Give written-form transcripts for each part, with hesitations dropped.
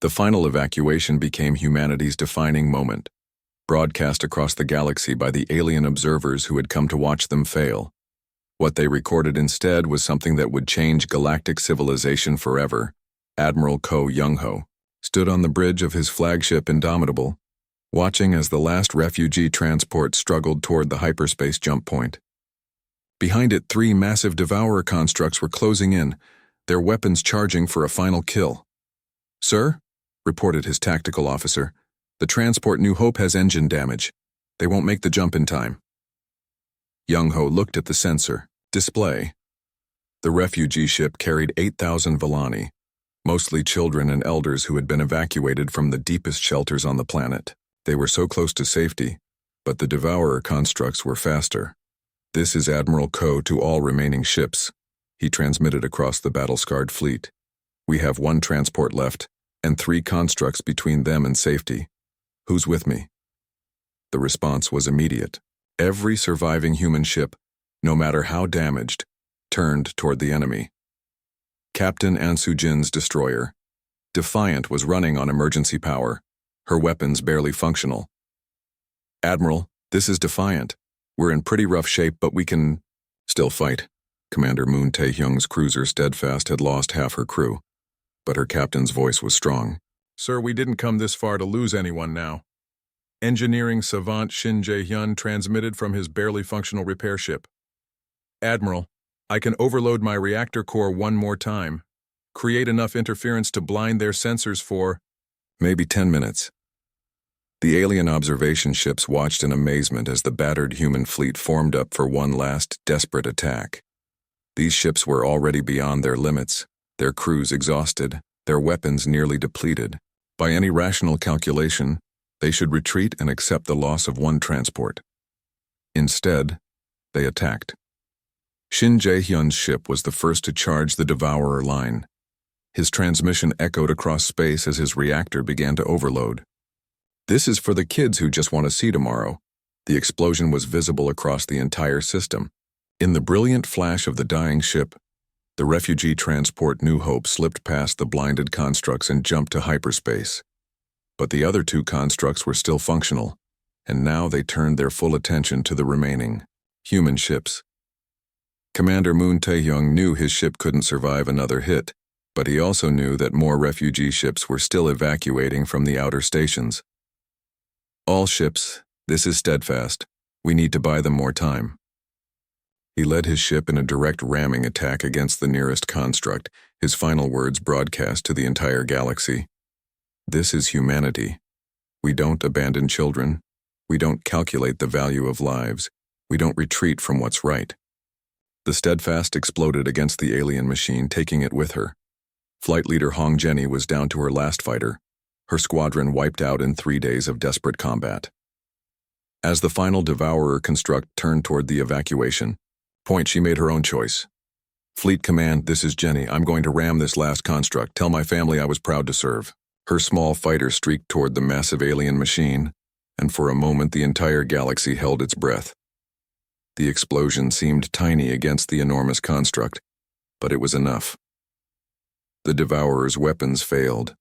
The final evacuation became humanity's defining moment, broadcast across the galaxy by the alien observers who had come to watch them fail. What they recorded instead was something that would change galactic civilization forever. Admiral Ko Young-ho stood on the bridge of his flagship Indomitable, watching as the last refugee transport struggled toward the hyperspace jump point. Behind it, 3 massive Devourer constructs were closing in, their weapons charging for a final kill. "Sir," reported his tactical officer, "the transport New Hope has engine damage. They won't make the jump in time." Young-ho looked at the sensor display. The refugee ship carried 8,000 Volani, mostly children and elders who had been evacuated from the deepest shelters on the planet. They were so close to safety, but the Devourer constructs were faster. "This is Admiral Ko to all remaining ships," he transmitted across the battle-scarred fleet. "We have 1 transport left, and 3 constructs between them and safety. Who's with me?" The response was immediate. Every surviving human ship, no matter how damaged, turned toward the enemy. Captain An Soo-jin's destroyer, Defiant, was running on emergency power, her weapons barely functional. "Admiral, this is Defiant. We're in pretty rough shape, but we can still fight." Commander Moon Tae-hyung's cruiser Steadfast had lost half her crew, but her captain's voice was strong. "Sir, we didn't come this far to lose anyone now." Engineering savant Shin Jae-hyun transmitted from his barely functional repair ship. "Admiral, I can overload my reactor core 1 more time. Create enough interference to blind their sensors for maybe 10 minutes. The alien observation ships watched in amazement as the battered human fleet formed up for one last desperate attack. These ships were already beyond their limits, their crews exhausted, their weapons nearly depleted. By any rational calculation, they should retreat and accept the loss of 1 transport. Instead, they attacked. Shin Jae-hyun's ship was the first to charge the Devourer line. His transmission echoed across space as his reactor began to overload. "This is for the kids who just want to see tomorrow." The explosion was visible across the entire system. In the brilliant flash of the dying ship, the refugee transport New Hope slipped past the blinded constructs and jumped to hyperspace. But the other 2 constructs were still functional, and now they turned their full attention to the remaining human ships. Commander Moon Tae-hyung knew his ship couldn't survive another hit, but he also knew that more refugee ships were still evacuating from the outer stations. "All ships, this is Steadfast. We need to buy them more time." He led his ship in a direct ramming attack against the nearest construct, his final words broadcast to the entire galaxy. "This is humanity. We don't abandon children. We don't calculate the value of lives. We don't retreat from what's right." The Steadfast exploded against the alien machine, taking it with her. Flight leader Hong Jenny was down to her last fighter, her squadron wiped out in 3 days of desperate combat. As the final Devourer construct turned toward the evacuation point, she made her own choice. "Fleet Command, this is Jenny. I'm going to ram this last construct. Tell my family I was proud to serve." Her small fighter streaked toward the massive alien machine, and for a moment the entire galaxy held its breath. The explosion seemed tiny against the enormous construct, but it was enough. The Devourer's weapons failed,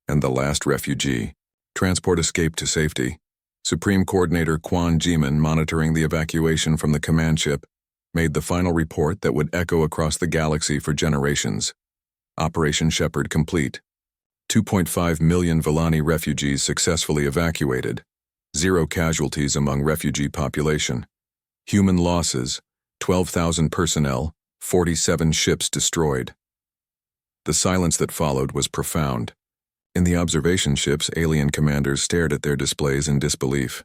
and the last refugee transport escaped to safety. Supreme Coordinator Kwon Jimin, monitoring the evacuation from the command ship, made the final report that would echo across the galaxy for generations. Operation Shepherd complete. 2.5 million Volani refugees successfully evacuated. 0 casualties among refugee population. Human losses, 12,000 personnel, 47 ships destroyed. The silence that followed was profound. In the observation ships, alien commanders stared at their displays in disbelief.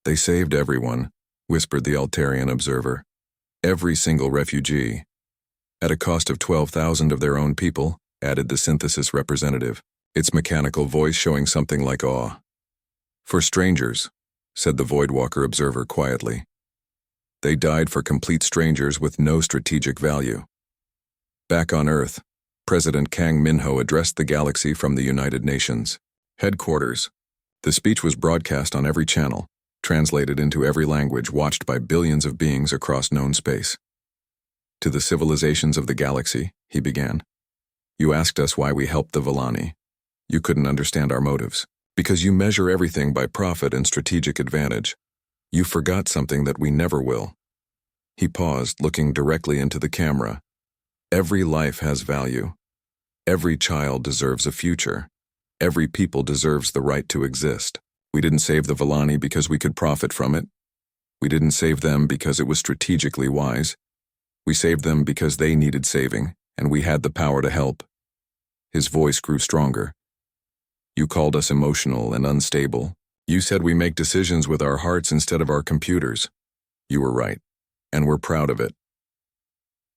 "They saved everyone," whispered the Altarian observer. "Every single refugee. At a cost of 12,000 of their own people," added the synthesis representative, its mechanical voice showing something like awe. "For strangers," said the Voidwalker observer quietly. "They died for complete strangers with no strategic value." Back on Earth, President Kang Min-ho addressed the galaxy from the United Nations headquarters. The speech was broadcast on every channel, translated into every language, watched by billions of beings across known space. "To the civilizations of the galaxy," he began. "You asked us why we helped the Volani. You couldn't understand our motives. Because you measure everything by profit and strategic advantage. You forgot something that we never will. He paused, looking directly into the camera. Every life has value. Every child deserves a future. Every people deserves the right to exist. We didn't save the Villani because we could profit from it. We didn't save them because it was strategically wise. We saved them because they needed saving, and we had the power to help. His voice grew stronger. You called us emotional and unstable. You said we make decisions with our hearts instead of our computers. You were right, and we're proud of it.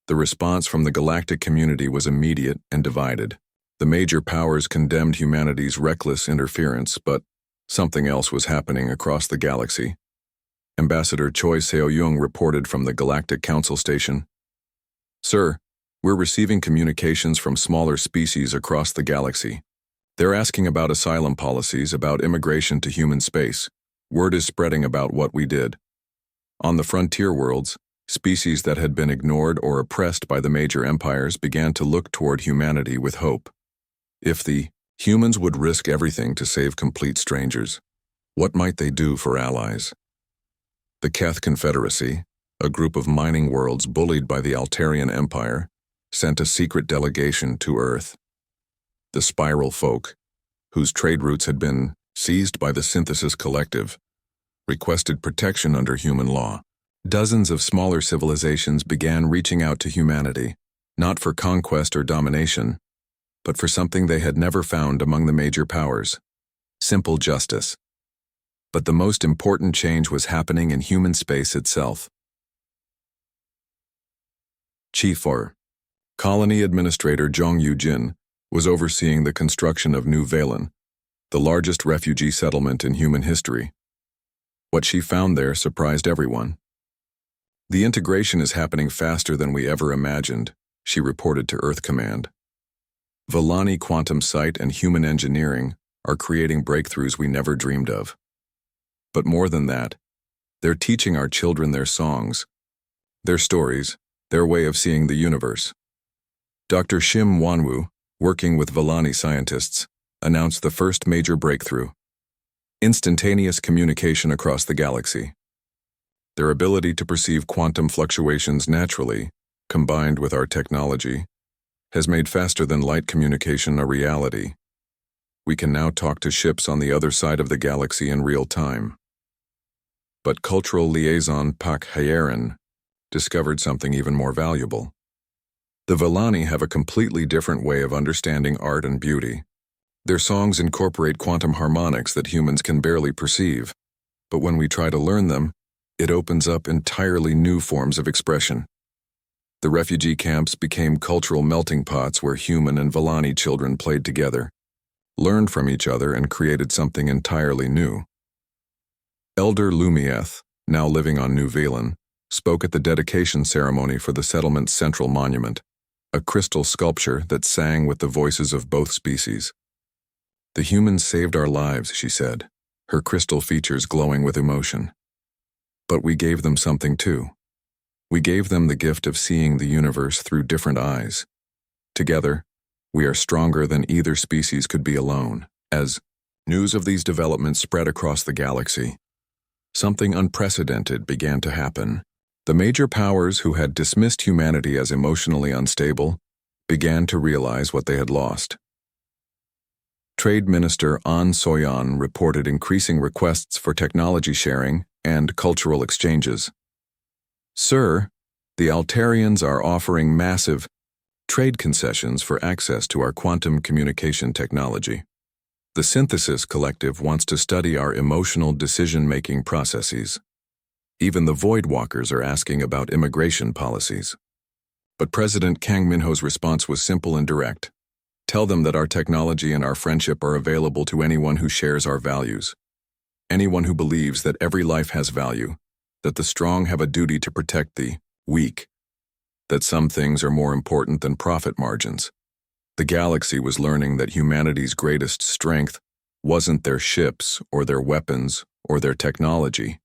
The response from the galactic community was immediate and divided. The major powers condemned humanity's reckless interference, but something else was happening across the galaxy. Ambassador Choi Seo-young reported from the Galactic Council Station. Sir, we're receiving communications from smaller species across the galaxy. They're asking about asylum policies, about immigration to human space. Word is spreading about what we did. On the frontier worlds, species that had been ignored or oppressed by the major empires began to look toward humanity with hope. If the humans would risk everything to save complete strangers, what might they do for allies? The Keth Confederacy, a group of mining worlds bullied by the Altarian Empire, sent a secret delegation to Earth. The Spiral folk, whose trade routes had been seized by the Synthesis Collective, requested protection under human law. Dozens of smaller civilizations began reaching out to humanity, not for conquest or domination, but for something they had never found among the major powers: simple justice. But the most important change was happening in human space itself. Chief or Colony Administrator Jong Yu-jin was overseeing the construction of New Valen, the largest refugee settlement in human history. What she found there surprised everyone. The integration is happening faster than we ever imagined, she reported to Earth Command. Villani quantum sight and human engineering are creating breakthroughs we never dreamed of. But more than that, they're teaching our children their songs, their stories, their way of seeing the universe. Dr. Shim Wanwoo, working with Villani scientists, announced the first major breakthrough: instantaneous communication across the galaxy. Their ability to perceive quantum fluctuations naturally, combined with our technology, has made faster-than-light communication a reality. We can now talk to ships on the other side of the galaxy in real time. But cultural liaison Pak Hyerin discovered something even more valuable. The Villani have a completely different way of understanding art and beauty. Their songs incorporate quantum harmonics that humans can barely perceive, but when we try to learn them, it opens up entirely new forms of expression. The refugee camps became cultural melting pots where human and Villani children played together, learned from each other, and created something entirely new. Elder Lumieth, now living on New Valen, spoke at the dedication ceremony for the settlement's central monument, a crystal sculpture that sang with the voices of both species. The humans saved our lives, she said, her crystal features glowing with emotion. But we gave them something too. We gave them the gift of seeing the universe through different eyes. Together, we are stronger than either species could be alone. As news of these developments spread across the galaxy, something unprecedented began to happen. The major powers who had dismissed humanity as emotionally unstable began to realize what they had lost. Trade Minister An Soyan reported increasing requests for technology sharing and cultural exchanges. Sir, the Altarians are offering massive trade concessions for access to our quantum communication technology. The Synthesis Collective wants to study our emotional decision-making processes. Even the Voidwalkers are asking about immigration policies. But President Kang Min-ho's response was simple and direct. Tell them that our technology and our friendship are available to anyone who shares our values. Anyone who believes that every life has value, that the strong have a duty to protect the weak, that some things are more important than profit margins. The galaxy was learning that humanity's greatest strength wasn't their ships or their weapons or their technology.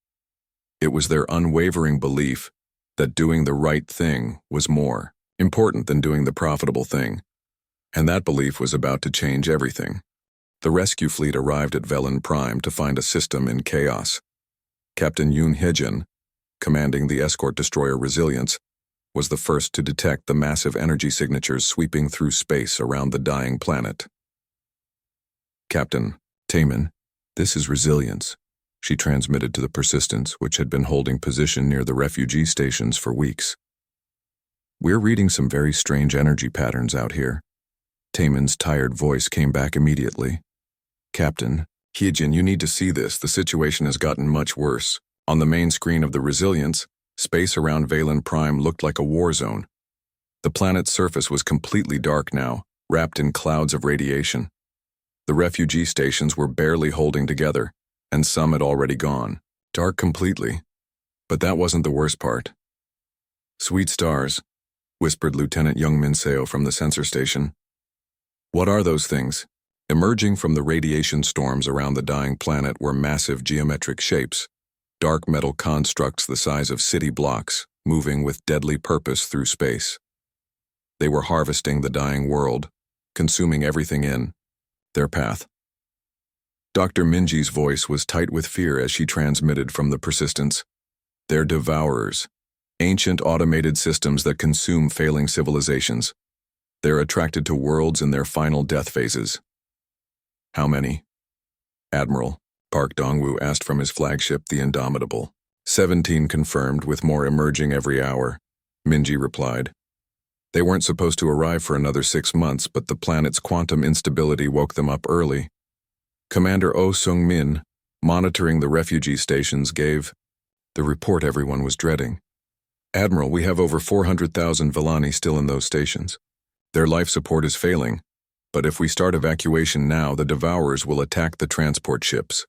It was their unwavering belief that doing the right thing was more important than doing the profitable thing, and that belief was about to change everything. The rescue fleet arrived at Velen Prime to find a system in chaos. Captain Yoon Hejin, commanding the escort destroyer Resilience, was the first to detect the massive energy signatures sweeping through space around the dying planet. "Captain, Taemin, this is Resilience," she transmitted to the Persistence, which had been holding position near the refugee stations for weeks. "We're reading some very strange energy patterns out here." Taemin's tired voice came back immediately. "Captain, Hyejin, you need to see this. The situation has gotten much worse." On the main screen of the Resilience, space around Velen Prime looked like a war zone. The planet's surface was completely dark now, wrapped in clouds of radiation. The refugee stations were barely holding together, and some had already gone. Dark completely. But that wasn't the worst part. "Sweet stars," whispered Lieutenant Young Min Seo from the sensor station. "What are those things?" Emerging from the radiation storms around the dying planet were massive geometric shapes, dark metal constructs the size of city blocks, moving with deadly purpose through space. They were harvesting the dying world, consuming everything in their path. Dr. Minji's voice was tight with fear as she transmitted from the Persistence. "They're devourers, ancient automated systems that consume failing civilizations. They're attracted to worlds in their final death phases." "How many?" Admiral Park Dongwoo asked from his flagship, the Indomitable. 17 confirmed, with more emerging every hour," Minji replied. "They weren't supposed to arrive for another 6 months, but the planet's quantum instability woke them up early." Commander Oh Sung-min, monitoring the refugee stations, gave the report everyone was dreading. "Admiral, we have over 400,000 Vellani still in those stations. Their life support is failing, but if we start evacuation now, the Devourers will attack the transport ships."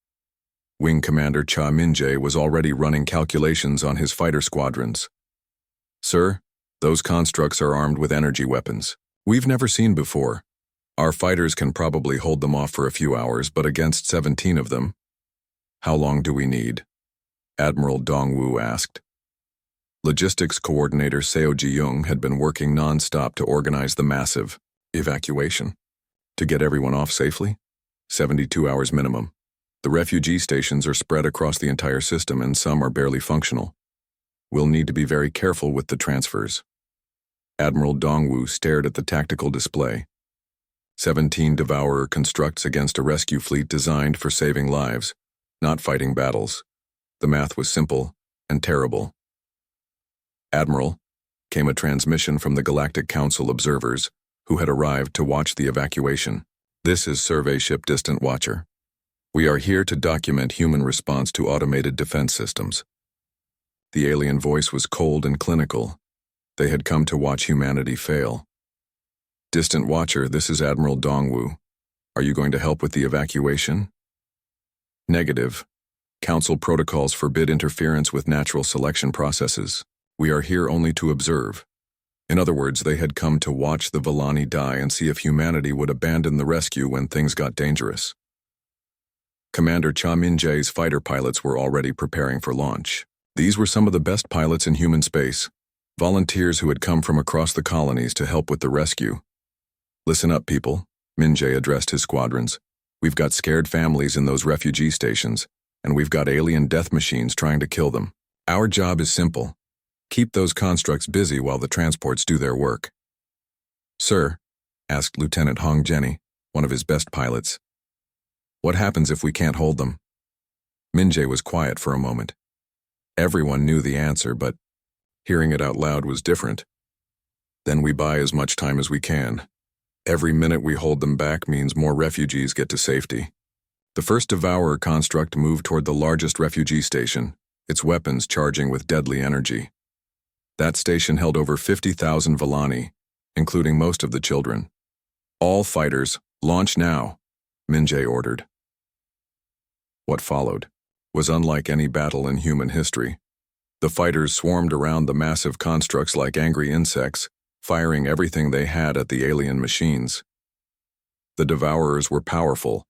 Wing Commander Cha Min-jae was already running calculations on his fighter squadrons. "Sir, those constructs are armed with energy weapons we've never seen before. Our fighters can probably hold them off for a few hours, but against 17 of them, how long do we need?" Admiral Dongwoo asked. Logistics Coordinator Seo Ji-young had been working non-stop to organize the massive evacuation. To get everyone off safely? 72 hours minimum. The refugee stations are spread across the entire system and some are barely functional. We'll need to be very careful with the transfers. Admiral Dongwoo stared at the tactical display. 17 Devourer constructs against a rescue fleet designed for saving lives, not fighting battles. The math was simple and terrible. "Admiral," came a transmission from the Galactic Council observers, who had arrived to watch the evacuation. "This is Survey Ship Distant Watcher. We are here to document human response to automated defense systems." The alien voice was cold and clinical. They had come to watch humanity fail. "Distant Watcher, this is Admiral Dongwoo. Are you going to help with the evacuation?" "Negative. Council protocols forbid interference with natural selection processes. We are here only to observe." In other words, they had come to watch the Vellani die and see if humanity would abandon the rescue when things got dangerous. Commander Cha Min-jae's fighter pilots were already preparing for launch. These were some of the best pilots in human space, volunteers who had come from across the colonies to help with the rescue. "Listen up, people," Min-jae addressed his squadrons. "We've got scared families in those refugee stations, and we've got alien death machines trying to kill them. Our job is simple. Keep those constructs busy while the transports do their work." "Sir," asked Lieutenant Hong Jenny, one of his best pilots, "what happens if we can't hold them?" Min-jae was quiet for a moment. Everyone knew the answer, but hearing it out loud was different. "Then we buy as much time as we can. Every minute we hold them back means more refugees get to safety." The first Devourer construct moved toward the largest refugee station, its weapons charging with deadly energy. That station held over 50,000 Vellani, including most of the children. "All fighters, launch now," Min-jae ordered. What followed was unlike any battle in human history. The fighters swarmed around the massive constructs like angry insects, firing everything they had at the alien machines. The Devourers were powerful,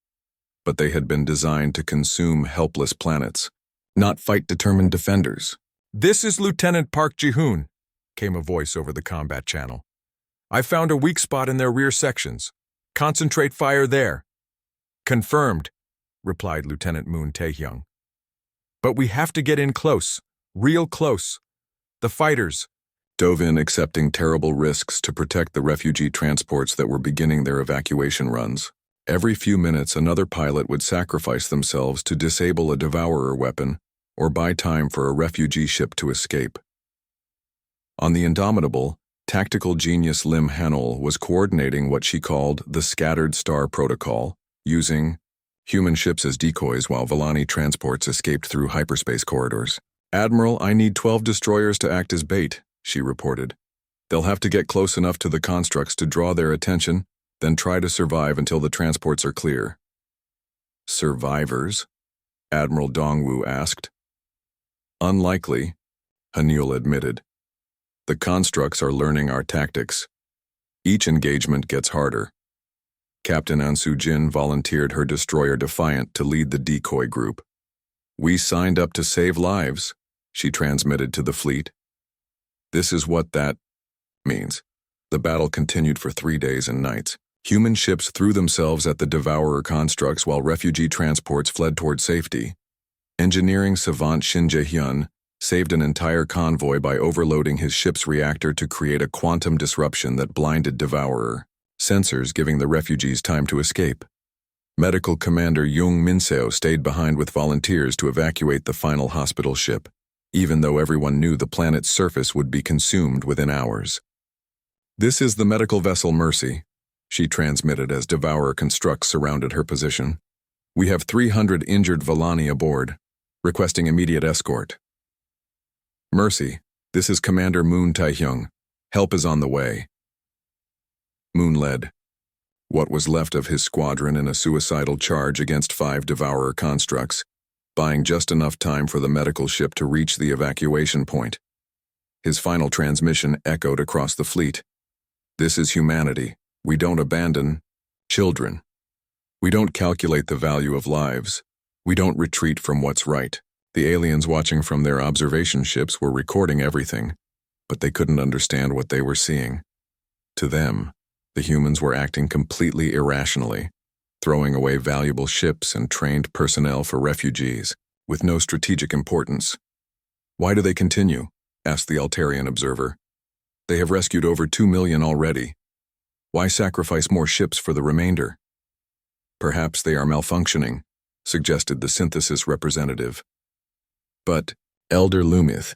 but they had been designed to consume helpless planets, not fight determined defenders. "This is Lieutenant Park Ji-hoon," came a voice over the combat channel. "I found a weak spot in their rear sections. Concentrate fire there." Confirmed, replied Lieutenant Moon Taehyung. But we have to get in close, real close. The fighters dove in, accepting terrible risks to protect the refugee transports that were beginning their evacuation runs. Every few minutes, another pilot would sacrifice themselves to disable a devourer weapon or buy time for a refugee ship to escape. On the Indomitable, tactical genius Lim Hanol was coordinating what she called the Scattered Star Protocol, using human ships as decoys while Volani transports escaped through hyperspace corridors. "Admiral, I need 12 destroyers to act as bait," she reported. "They'll have to get close enough to the constructs to draw their attention, then try to survive until the transports are clear." "Survivors?" Admiral Dongwu asked. "Unlikely," Hanil admitted. "The constructs are learning our tactics. Each engagement gets harder." Captain Ansu Jin volunteered her destroyer Defiant to lead the decoy group. "We signed up to save lives," she transmitted to the fleet. "This is what that means." The battle continued for 3 days and nights. Human ships threw themselves at the devourer constructs while refugee transports fled toward safety. Engineering savant Shin Jae-hyun saved an entire convoy by overloading his ship's reactor to create a quantum disruption that blinded devourer sensors, giving the refugees time to escape. Medical Commander Jung Minseo stayed behind with volunteers to evacuate the final hospital ship, even though everyone knew the planet's surface would be consumed within hours. "This is the medical vessel Mercy," she transmitted as devourer constructs surrounded her position. "We have 300 injured Volani aboard, requesting immediate escort." "Mercy, this is Commander Moon Taehyung. Help is on the way." Moon led what was left of his squadron in a suicidal charge against 5 devourer constructs, buying just enough time for the medical ship to reach the evacuation point. His final transmission echoed across the fleet. "This is humanity. We don't abandon children. We don't calculate the value of lives. We don't retreat from what's right." The aliens watching from their observation ships were recording everything, but they couldn't understand what they were seeing. To them, the humans were acting completely irrationally, throwing away valuable ships and trained personnel for refugees, with no strategic importance. "Why do they continue?" asked the Altarian observer. "They have rescued over 2 million already. Why sacrifice more ships for the remainder?" "Perhaps they are malfunctioning," suggested the synthesis representative. But Elder Lumith,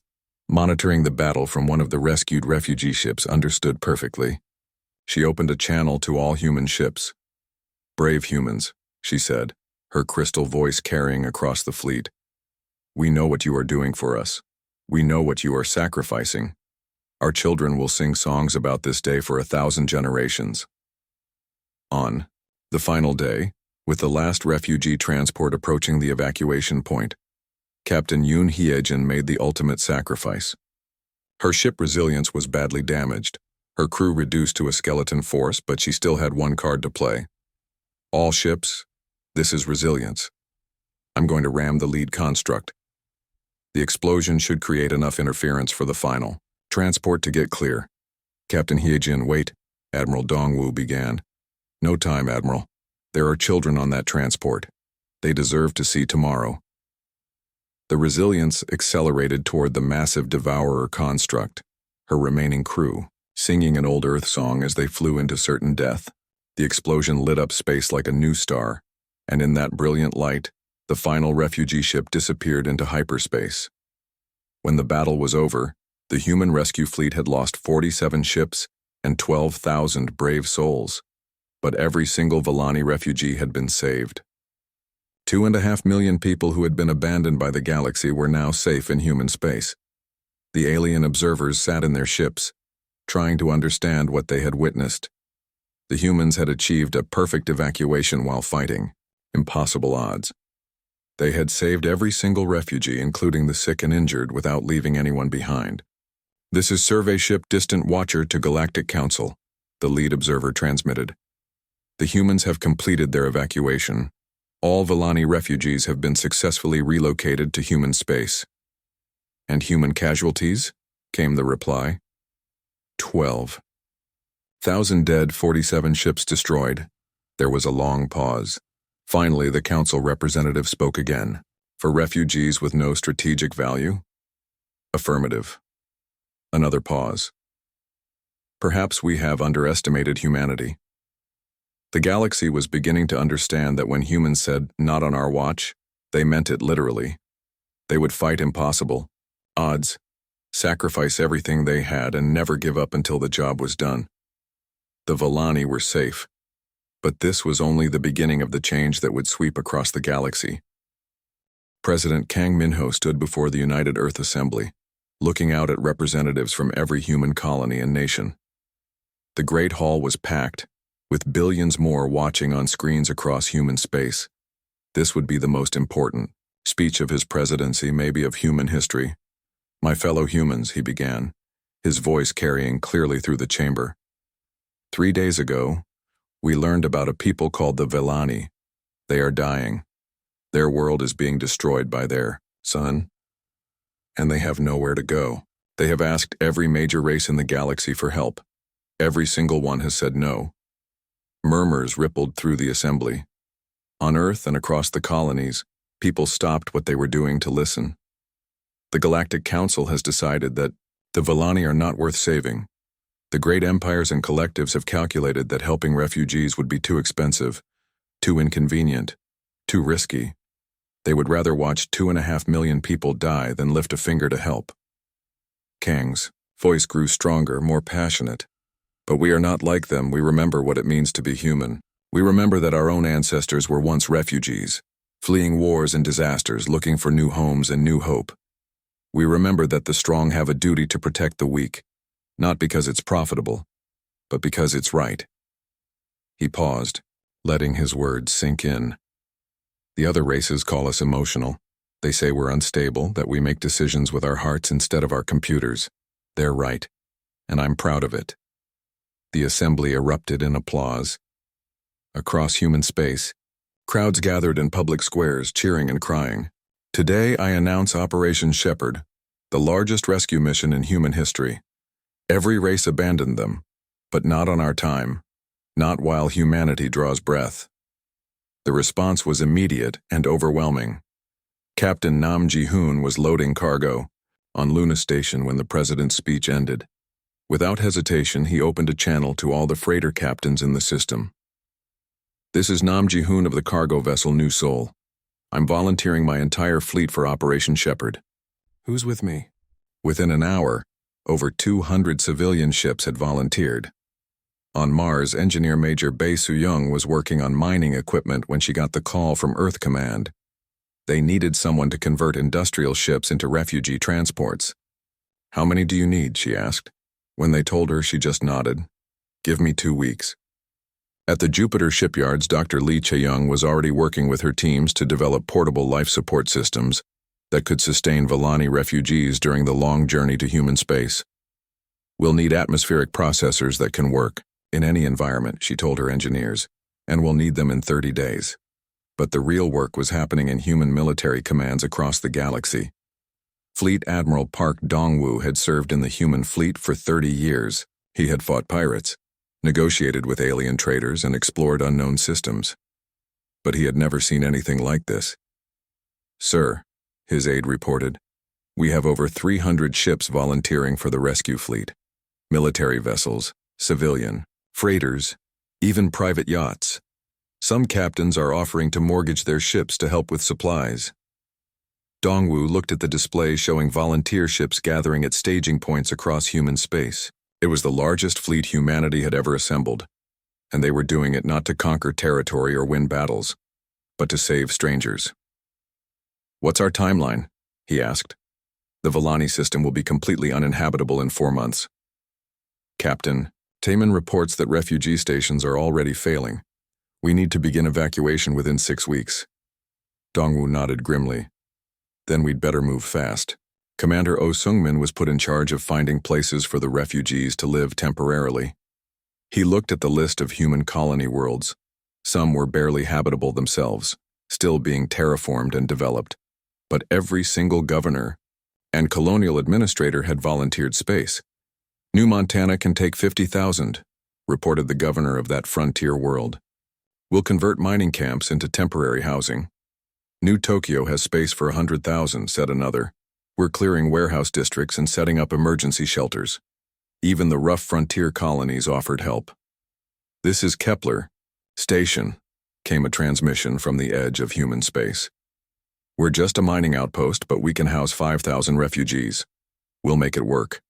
monitoring the battle from one of the rescued refugee ships, understood perfectly. She opened a channel to all human ships. "Brave humans," she said, her crystal voice carrying across the fleet. "We know what you are doing for us. We know what you are sacrificing. Our children will sing songs about this day for 1,000 generations." On the final day, with the last refugee transport approaching the evacuation point, Captain Yoon Hyejin made the ultimate sacrifice. Her ship Resilience was badly damaged, her crew reduced to a skeleton force, but she still had one card to play. "All ships, this is Resilience. I'm going to ram the lead construct. The explosion should create enough interference for the final transport to get clear." "Captain Hyejin, wait," Admiral Dongwu began. "No time, Admiral. There are children on that transport. They deserve to see tomorrow." The Resilience accelerated toward the massive devourer construct, her remaining crew singing an old Earth song as they flew into certain death. The explosion lit up space like a new star, and in that brilliant light, the final refugee ship disappeared into hyperspace. When the battle was over, the human rescue fleet had lost 47 ships and 12,000 brave souls, but every single Volani refugee had been saved. 2.5 million people who had been abandoned by the galaxy were now safe in human space. The alien observers sat in their ships, trying to understand what they had witnessed. The humans had achieved a perfect evacuation while fighting. Impossible odds. They had saved every single refugee, including the sick and injured, without leaving anyone behind. "This is Survey Ship Distant Watcher to Galactic Council," the lead observer transmitted. "The humans have completed their evacuation. All Volani refugees have been successfully relocated to human space." "And human casualties?" came the reply. 12,000 dead, 47 ships destroyed. There was a long pause. Finally, the council representative spoke again. For refugees with no strategic value? Affirmative. Another pause. Perhaps we have underestimated humanity. The galaxy was beginning to understand that when humans said, "Not on our watch," they meant it literally. They would fight impossible odds, sacrifice everything they had, and never give up until the job was done. The Volani were safe, but this was only the beginning of the change that would sweep across the galaxy. President Kang Minho stood before the United Earth Assembly, looking out at representatives from every human colony and nation. The Great Hall was packed, with billions more watching on screens across human space. This would be the most important speech of his presidency, maybe of human history. "My fellow humans," he began, his voice carrying clearly through the chamber. 3 days ago, we learned about a people called the Volani. They are dying. Their world is being destroyed by their sun, and they have nowhere to go. They have asked every major race in the galaxy for help. Every single one has said no. Murmurs rippled through the assembly. On Earth and across the colonies, people stopped what they were doing to listen. The Galactic Council has decided that the Volani are not worth saving. The great empires and collectives have calculated that helping refugees would be too expensive, too inconvenient, too risky. They would rather watch 2.5 million people die than lift a finger to help. Kang's voice grew stronger, more passionate. But we are not like them. We remember what it means to be human. We remember that our own ancestors were once refugees, fleeing wars and disasters, looking for new homes and new hope. We remember that the strong have a duty to protect the weak, not because it's profitable, but because it's right. He paused, letting his words sink in. The other races call us emotional. They say we're unstable, that we make decisions with our hearts instead of our computers. They're right, and I'm proud of it. The assembly erupted in applause. Across human space, crowds gathered in public squares, cheering and crying. Today I announce Operation Shepherd, the largest rescue mission in human history. Every race abandoned them, but not on our time, not while humanity draws breath. The response was immediate and overwhelming. Captain Nam Ji-hoon was loading cargo on Luna Station when the president's speech ended. Without hesitation, he opened a channel to all the freighter captains in the system. "This is Nam Ji-hoon of the cargo vessel New Seoul. I'm volunteering my entire fleet for Operation Shepherd. Who's with me?" Within an hour, over 200 civilian ships had volunteered. On Mars, Engineer Major Bae Soo-young was working on mining equipment when she got the call from Earth Command. They needed someone to convert industrial ships into refugee transports. "How many do you need?" she asked. When they told her, she just nodded. "Give me 2 weeks." At the Jupiter shipyards, Dr. Lee Chae-young was already working with her teams to develop portable life support systems that could sustain Volani refugees during the long journey to human space. "We'll need atmospheric processors that can work in any environment," she told her engineers, "and we'll need them in 30 days. But the real work was happening in human military commands across the galaxy. Fleet Admiral Park Dong-woo had served in the human fleet for 30 years. He had fought pirates, negotiated with alien traders, and explored unknown systems. But he had never seen anything like this. "Sir," his aide reported, "we have over 300 ships volunteering for the rescue fleet. Military vessels, civilian, freighters, even private yachts. Some captains are offering to mortgage their ships to help with supplies." Dongwoo looked at the display showing volunteer ships gathering at staging points across human space. It was the largest fleet humanity had ever assembled, and they were doing it not to conquer territory or win battles, but to save strangers. "What's our timeline?" he asked. "The Volani system will be completely uninhabitable in 4 months." "Captain, Taemin reports that refugee stations are already failing. We need to begin evacuation within 6 weeks." Dongwoo nodded grimly. "Then we'd better move fast." Commander Oh Sung-min was put in charge of finding places for the refugees to live temporarily. He looked at the list of human colony worlds. Some were barely habitable themselves, still being terraformed and developed. But every single governor and colonial administrator had volunteered space. "New Montana can take 50,000, reported the governor of that frontier world. We'll convert mining camps into temporary housing. New Tokyo has space for 100,000, said another. We're clearing warehouse districts and setting up emergency shelters. Even the rough frontier colonies offered help. This is Kepler. Station, came a transmission from the edge of human space. We're just a mining outpost, but we can house 5,000 refugees. We'll make it work.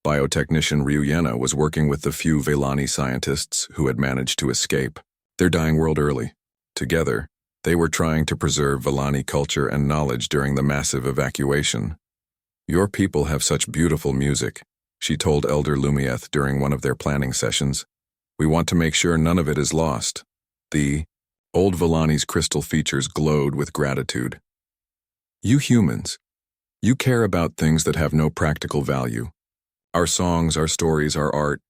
Biotechnician Ryuyena was working with the few Velani scientists who had managed to escape. Their dying world early. Together, they were trying to preserve Velani culture and knowledge during the massive evacuation. Your people have such beautiful music, she told Elder Lumieth during one of their planning sessions. We want to make sure none of it is lost. The old Velani's crystal features glowed with gratitude. You humans, you care about things that have no practical value. Our songs, our stories, our art.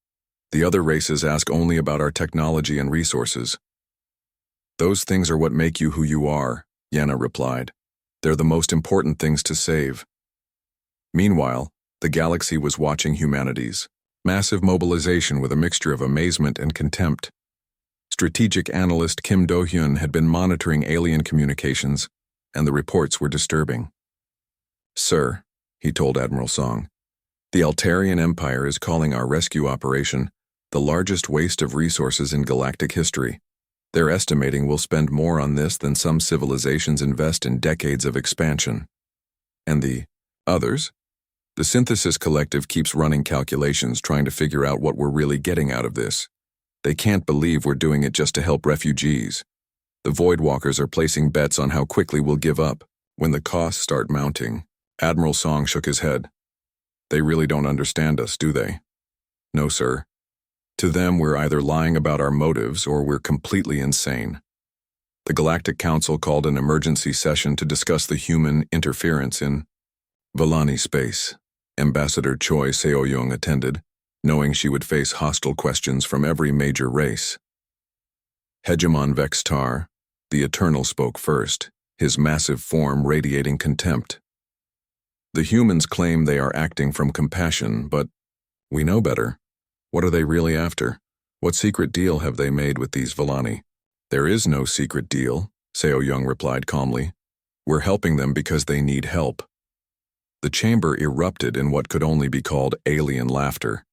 The other races ask only about our technology and resources. Those things are what make you who you are, Yenna replied. They're the most important things to save. Meanwhile, the galaxy was watching humanity's massive mobilization with a mixture of amazement and contempt. Strategic analyst Kim Do-hyun had been monitoring alien communications, and the reports were disturbing. Sir, he told Admiral Song, the Altarian Empire is calling our rescue operation the largest waste of resources in galactic history. They're estimating we'll spend more on this than some civilizations invest in decades of expansion. And the others? The Synthesis Collective keeps running calculations trying to figure out what we're really getting out of this. They can't believe we're doing it just to help refugees. The Voidwalkers are placing bets on how quickly we'll give up when the costs start mounting. Admiral Song shook his head. They really don't understand us, do they? No, sir. To them, we're either lying about our motives or we're completely insane. The Galactic Council called an emergency session to discuss the human interference in Velani space. Ambassador Choi Seo-young attended, knowing she would face hostile questions from every major race. Hegemon Vextar, the Eternal, spoke first, his massive form radiating contempt. The humans claim they are acting from compassion, but we know better. What are they really after? What secret deal have they made with these Velani? There is no secret deal, Seo-young replied calmly. We're helping them because they need help. The chamber erupted in what could only be called alien laughter.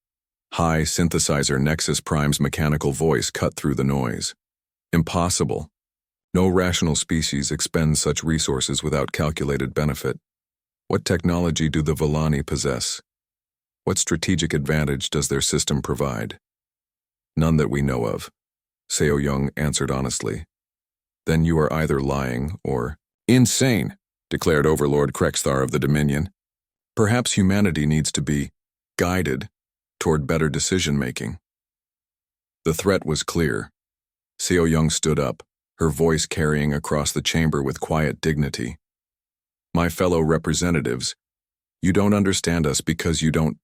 High synthesizer Nexus Prime's mechanical voice cut through the noise. Impossible. No rational species expends such resources without calculated benefit. What technology do the Velani possess? What strategic advantage does their system provide? None that we know of, Seo-young answered honestly. Then you are either lying or insane, declared Overlord Krexthar of the Dominion. Perhaps humanity needs to be guided toward better decision-making. The threat was clear. Seo-young stood up, her voice carrying across the chamber with quiet dignity. My fellow representatives, you don't understand us because you don't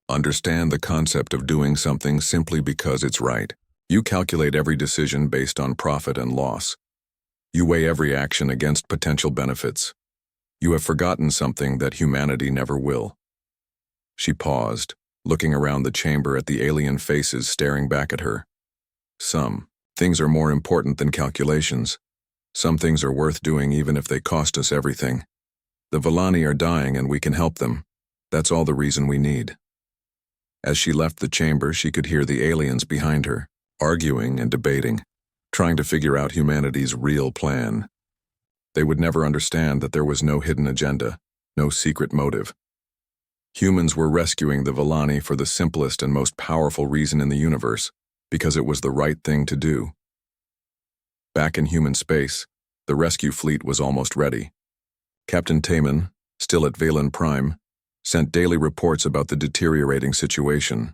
understand the concept of doing something simply because it's right. You calculate every decision based on profit and loss. You weigh every action against potential benefits. You have forgotten something that humanity never will. She paused, looking around the chamber at the alien faces staring back at her. Some things are more important than calculations. Some things are worth doing even if they cost us everything. The Velani are dying and we can help them. That's all the reason we need. As she left the chamber, she could hear the aliens behind her, arguing and debating, trying to figure out humanity's real plan. They would never understand that there was no hidden agenda, no secret motive. Humans were rescuing the Velani for the simplest and most powerful reason in the universe, because it was the right thing to do. Back in human space, the rescue fleet was almost ready. Captain Taman, still at Valen Prime, sent daily reports about the deteriorating situation.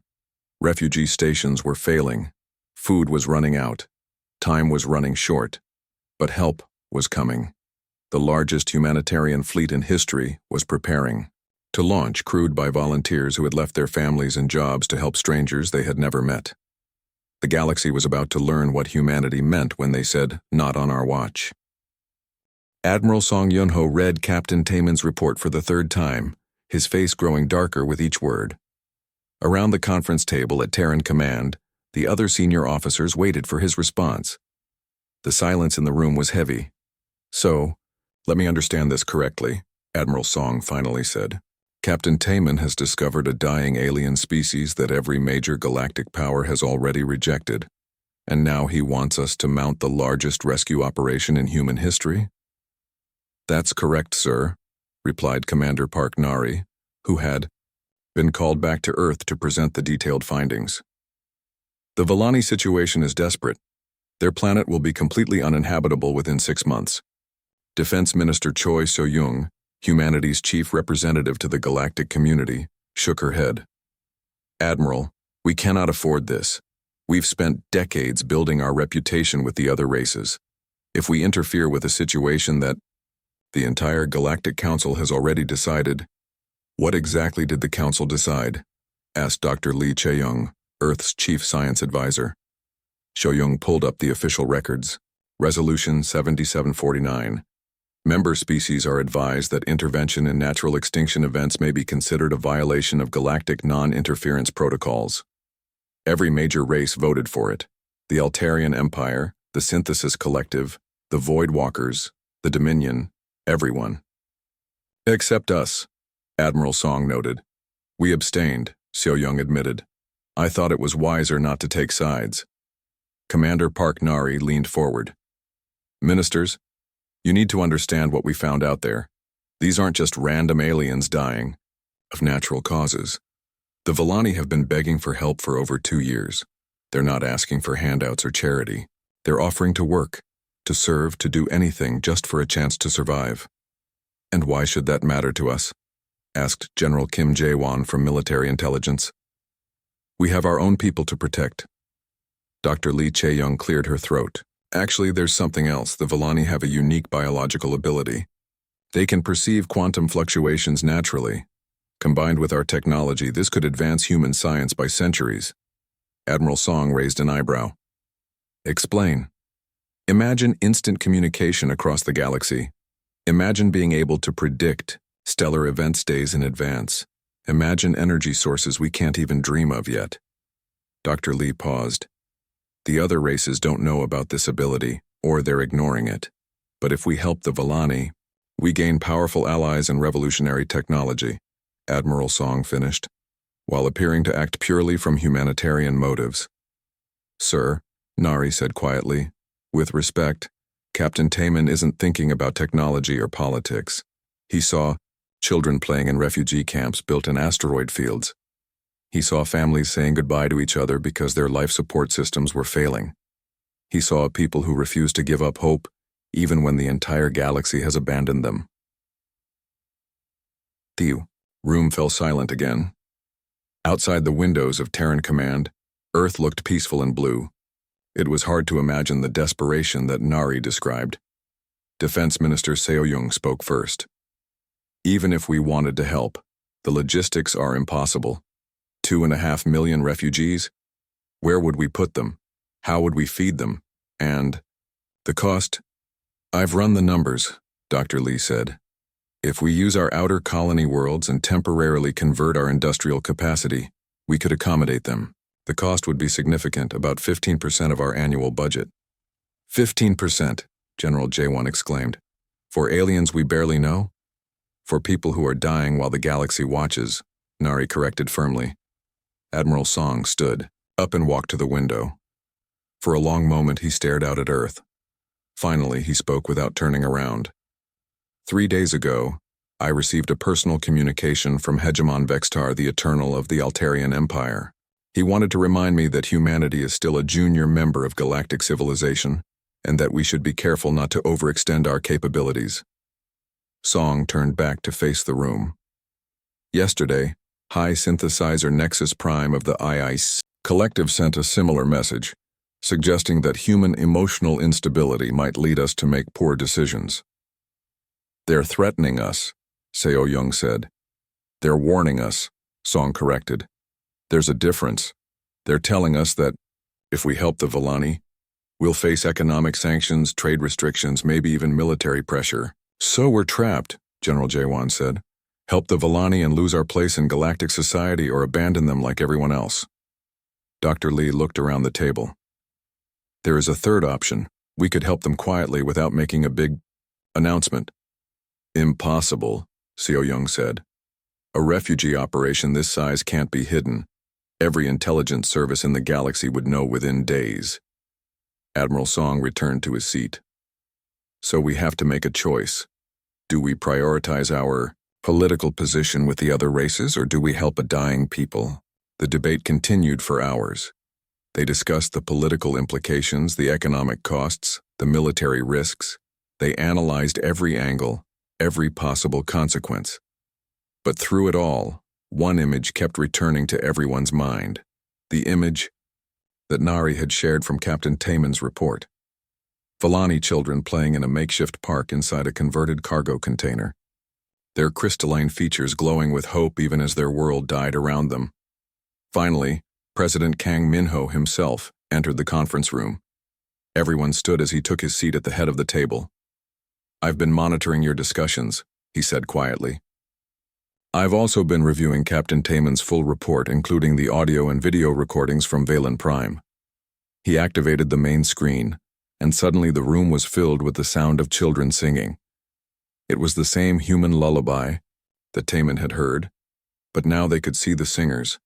Refugee stations were failing, food was running out, time was running short, but help was coming. The largest humanitarian fleet in history was preparing to launch, crewed by volunteers who had left their families and jobs to help strangers they had never met. The galaxy was about to learn what humanity meant when they said, "Not on our watch." Admiral Song Yunho read Captain Taman's report for the third time, his face growing darker with each word. Around the conference table at Terran Command, the other senior officers waited for his response. The silence in the room was heavy. So, let me understand this correctly, Admiral Song finally said. Captain Taman has discovered a dying alien species that every major galactic power has already rejected, and now he wants us to mount the largest rescue operation in human history? That's correct, sir, replied Commander Park Nari, who had been called back to Earth to present the detailed findings. The Villani situation is desperate. Their planet will be completely uninhabitable within 6 months. Defense Minister Choi So-young, humanity's chief representative to the galactic community, shook her head. Admiral, we cannot afford this. We've spent decades building our reputation with the other races. If we interfere with a situation that the entire Galactic Council has already decided. What exactly did the Council decide? Asked Dr. Lee Chae-young, Earth's chief science advisor. So-young pulled up the official records. Resolution 7749. Member species are advised that intervention in natural extinction events may be considered a violation of galactic non-interference protocols. Every major race voted for it. The Altarian Empire, the Synthesis Collective, the Void Walkers, the Dominion, everyone. Except us, Admiral Song noted. We abstained, So-young admitted. I thought it was wiser not to take sides. Commander Park Nari leaned forward. Ministers, you need to understand what we found out there. These aren't just random aliens dying of natural causes. The Villani have been begging for help for over 2 years. They're not asking for handouts or charity. They're offering to work, to serve, to do anything just for a chance to survive. And why should that matter to us? Asked General Kim Jae-won from Military Intelligence. We have our own people to protect. Dr. Lee Chae-young cleared her throat. Actually, there's something else. The Villani have a unique biological ability. They can perceive quantum fluctuations naturally. Combined with our technology, this could advance human science by centuries. Admiral Song raised an eyebrow. Explain. Imagine instant communication across the galaxy. Imagine being able to predict stellar events days in advance. Imagine energy sources we can't even dream of yet. Dr. Lee paused. The other races don't know about this ability, or they're ignoring it. But if we help the Villani, we gain powerful allies and revolutionary technology, Admiral Song finished, while appearing to act purely from humanitarian motives. Sir, Nari said quietly, with respect, Captain Taman isn't thinking about technology or politics. He saw children playing in refugee camps built in asteroid fields. He saw families saying goodbye to each other because their life support systems were failing. He saw people who refused to give up hope, even when the entire galaxy has abandoned them. The room fell silent again. Outside the windows of Terran Command, Earth looked peaceful and blue. It was hard to imagine the desperation that Nari described. Defense Minister Seo-young spoke first. Even if we wanted to help, the logistics are impossible. 2.5 million refugees? Where would we put them? How would we feed them? And the cost? I've run the numbers, Dr. Lee said. If we use our outer colony worlds and temporarily convert our industrial capacity, we could accommodate them. The cost would be significant, about 15% of our annual budget. 15%, General Jae-won exclaimed. For aliens we barely know? For people who are dying while the galaxy watches, Nari corrected firmly. Admiral Song stood up and walked to the window. For a long moment he stared out at Earth. Finally, he spoke without turning around. 3 days ago, I received a personal communication from Hegemon Vextar, the Eternal of the Altarian Empire. He wanted to remind me that humanity is still a junior member of galactic civilization, and that we should be careful not to overextend our capabilities. Song turned back to face the room. Yesterday, High Synthesizer Nexus Prime of the IIC Collective sent a similar message, suggesting that human emotional instability might lead us to make poor decisions. They're threatening us, Seo-young said. They're warning us, Song corrected. There's a difference. They're telling us that, if we help the Villani, we'll face economic sanctions, trade restrictions, maybe even military pressure. So we're trapped, General Jae-won said. Help the Villani and lose our place in galactic society, or abandon them like everyone else. Dr. Lee looked around the table. There is a third option, We could help them quietly without making a big announcement. Impossible, Seo Young said. A refugee operation this size can't be hidden. Every intelligence service in the galaxy would know within days. Admiral Song returned to his seat. So we have to make a choice. Do we prioritize our political position with the other races, or do we help a dying people? The debate continued for hours. They discussed the political implications, the economic costs, the military risks. They analyzed every angle, every possible consequence. But through it all, one image kept returning to everyone's mind. The image that Nari had shared from Captain Taman's report. Villani children playing in a makeshift park inside a converted cargo container. Their crystalline features glowing with hope even as their world died around them. Finally, President Kang Minho himself entered the conference room. Everyone stood as he took his seat at the head of the table. "I've been monitoring your discussions," he said quietly. "I've also been reviewing Captain Taman's full report, including the audio and video recordings from Valen Prime." He activated the main screen, and suddenly the room was filled with the sound of children singing. It was the same human lullaby that Taman had heard, but now they could see the singers,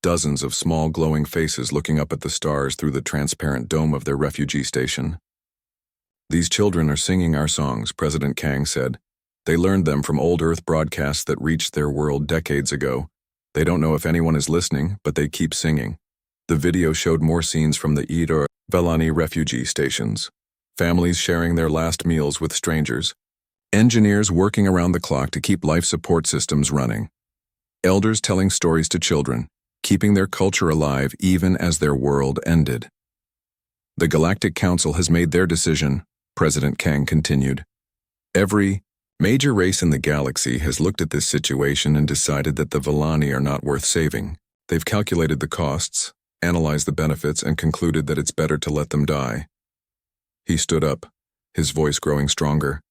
dozens of small glowing faces looking up at the stars through the transparent dome of their refugee station. "These children are singing our songs," President Kang said. "They learned them from old Earth broadcasts that reached their world decades ago. They don't know if anyone is listening, but they keep singing." The video showed more scenes from the Ida Villani refugee stations. Families sharing their last meals with strangers. Engineers working around the clock to keep life support systems running. Elders telling stories to children, keeping their culture alive even as their world ended. "The Galactic Council has made their decision," President Kang continued. "Every major race in the galaxy has looked at this situation and decided that the Villani are not worth saving. They've calculated the costs, analyzed the benefits, and concluded that it's better to let them die." He stood up, his voice growing stronger.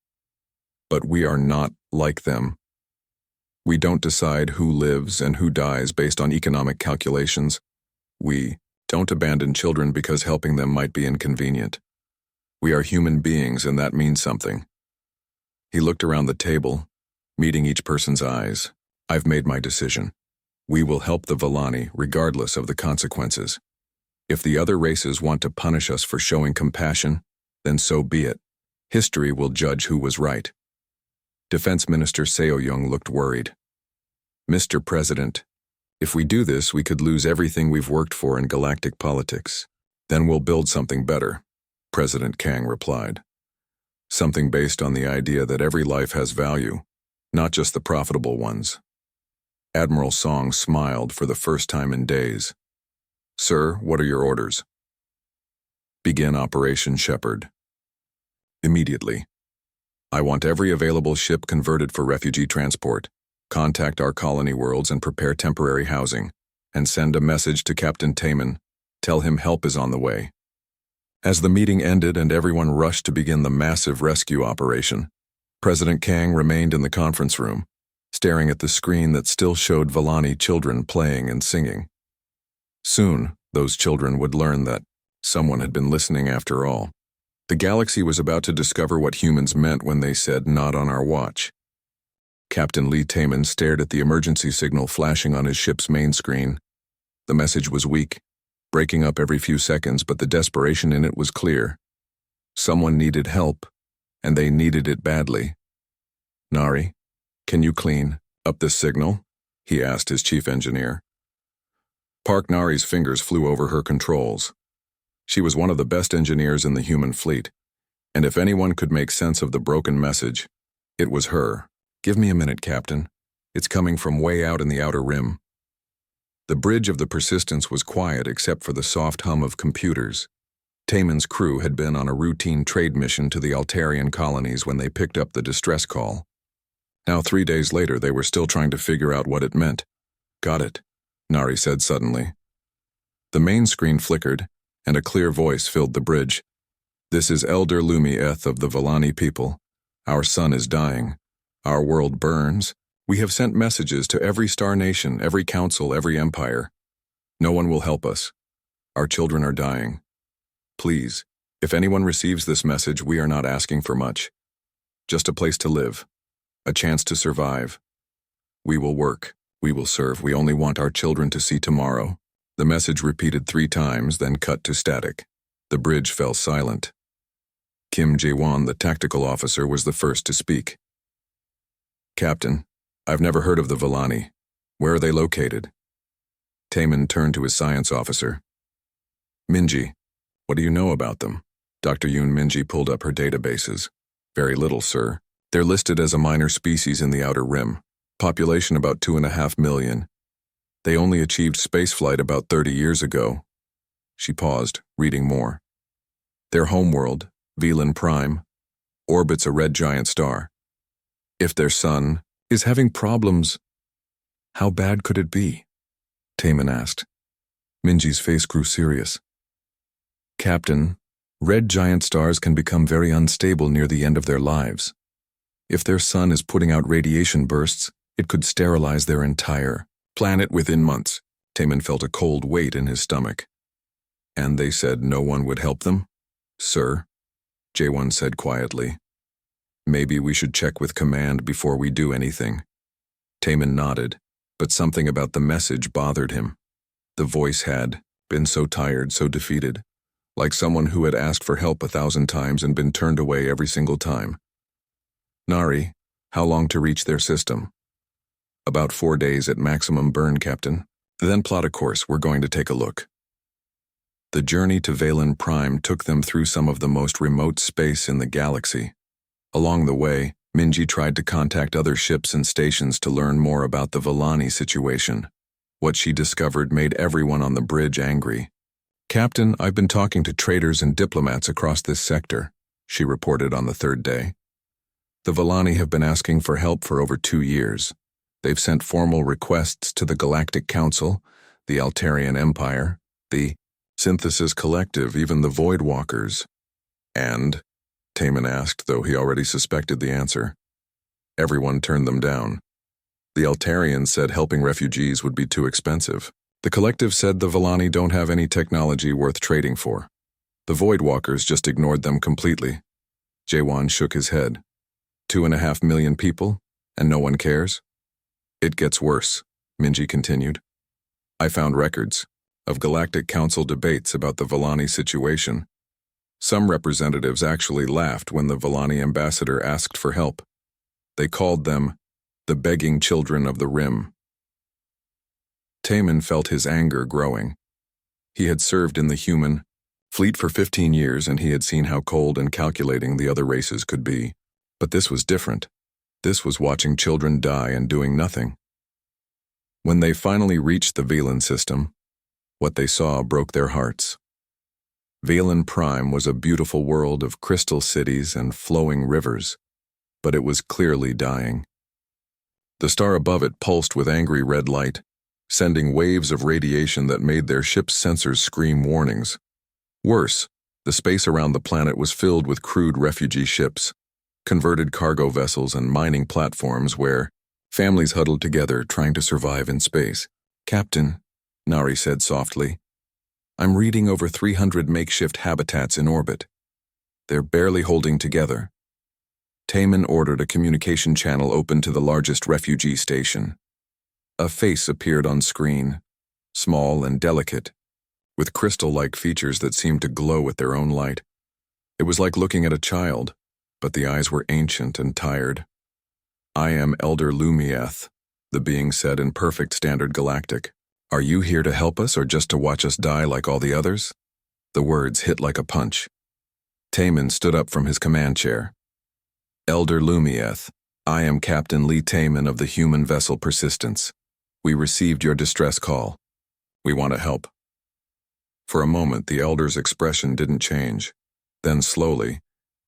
"But we are not like them. We don't decide who lives and who dies based on economic calculations. We don't abandon children because helping them might be inconvenient. We are human beings, and that means something." He looked around the table, meeting each person's eyes. "I've made my decision. We will help the Villani regardless of the consequences. If the other races want to punish us for showing compassion, then so be it. History will judge who was right." Defense Minister Seo Young looked worried. "Mr. President, if we do this, we could lose everything we've worked for in galactic politics. Then we'll build something better," President Kang replied. "Something based on the idea that every life has value, not just the profitable ones." Admiral Song smiled for the first time in days. "Sir, what are your orders?" "Begin Operation Shepherd. Immediately. I want every available ship converted for refugee transport. Contact our colony worlds and prepare temporary housing, and send a message to Captain Taman. Tell him help is on the way." As the meeting ended and everyone rushed to begin the massive rescue operation, President Kang remained in the conference room, staring at the screen that still showed Villani children playing and singing. Soon, those children would learn that someone had been listening after all. The galaxy was about to discover what humans meant when they said, "Not on our watch." Captain Lee Taman stared at the emergency signal flashing on his ship's main screen. The message was weak, breaking up every few seconds, but the desperation in it was clear. Someone needed help, and they needed it badly. "Nari, can you clean up this signal?" he asked his chief engineer. Park Nari's fingers flew over her controls. She was one of the best engineers in the human fleet, and if anyone could make sense of the broken message, it was her. "Give me a minute, Captain. It's coming from way out in the outer rim." The bridge of the Persistence was quiet except for the soft hum of computers. Taman's crew had been on a routine trade mission to the Altarian colonies when they picked up the distress call. Now 3 days later, they were still trying to figure out what it meant. "Got it," Nari said suddenly. The main screen flickered, and a clear voice filled the bridge. "This is Elder Lumi Eth of the Villani people. Our sun is dying. Our world burns. We have sent messages to every star nation, every council, every empire. No one will help us. Our children are dying. Please, If anyone receives this message, we are not asking for much. Just a place to live, a chance to survive. We will work, we will serve, we only want our children to see tomorrow. The message repeated 3 times, then cut to static. The bridge fell silent. Kim Jae-won, the tactical officer, was the first to speak. Captain, I've never heard of the Villani. Where are they located? Taemin turned to his science officer. Minji, what do you know about them? Dr. Yoon Minji pulled up her databases. Very little, sir. They're listed as a minor species in the Outer Rim. Population about 2.5 million. They only achieved spaceflight about 30 years ago. She paused, reading more. Their homeworld, Velan Prime, orbits a red giant star. If their sun is having problems, how bad could it be? Taemin asked. Minji's face grew serious. Captain, red giant stars can become very unstable near the end of their lives. If their sun is putting out radiation bursts, it could sterilize their entire planet within months. Taemin felt a cold weight in his stomach. And they said no one would help them? Sir, Jae-won said quietly. Maybe we should check with command before we do anything. Taemin nodded, but something about the message bothered him. The voice had been so tired, so defeated, like someone who had asked for help 1,000 times and been turned away every single time. Nari, how long to reach their system? About 4 days at maximum burn, Captain. Then plot a course, we're going to take a look. The journey to Velan Prime took them through some of the most remote space in the galaxy. Along the way, Minji tried to contact other ships and stations to learn more about the Villani situation. What she discovered made everyone on the bridge angry. Captain, I've been talking to traders and diplomats across this sector, she reported on the 3rd day. The Villani have been asking for help for over 2 years. They've sent formal requests to the Galactic Council, the Altarian Empire, the Synthesis Collective, even the Void Walkers. And? Taemin asked, though he already suspected the answer. Everyone turned them down. The Altarians said helping refugees would be too expensive. The Collective said the Villani don't have any technology worth trading for. The Void Walkers just ignored them completely. Jae-won shook his head. 2.5 million people, and no one cares? It gets worse, Minji continued. I found records of Galactic Council debates about the Villani situation. Some representatives actually laughed when the Villani ambassador asked for help. They called them the begging children of the Rim. Taemin felt his anger growing. He had served in the human fleet for 15 years, and he had seen how cold and calculating the other races could be. But this was different. This was watching children die and doing nothing. When they finally reached the Velan system, what they saw broke their hearts. Velan Prime was a beautiful world of crystal cities and flowing rivers, but it was clearly dying. The star above it pulsed with angry red light, sending waves of radiation that made their ship's sensors scream warnings. Worse, the space around the planet was filled with crude refugee ships, converted cargo vessels, and mining platforms where families huddled together trying to survive in space. Captain, Nari said softly, I'm reading over 300 makeshift habitats in orbit. They're barely holding together. Taemin ordered a communication channel open to the largest refugee station. A face appeared on screen, small and delicate, with crystal-like features that seemed to glow with their own light. It was like looking at a child, but the eyes were ancient and tired. I am Elder Lumieth, the being said in perfect standard galactic. Are you here to help us or just to watch us die like all the others? The words hit like a punch. Taemin stood up from his command chair. Elder Lumieth, I am Captain Lee Taemin of the human vessel Persistence. We received your distress call. We want to help. For a moment, the Elder's expression didn't change. Then slowly,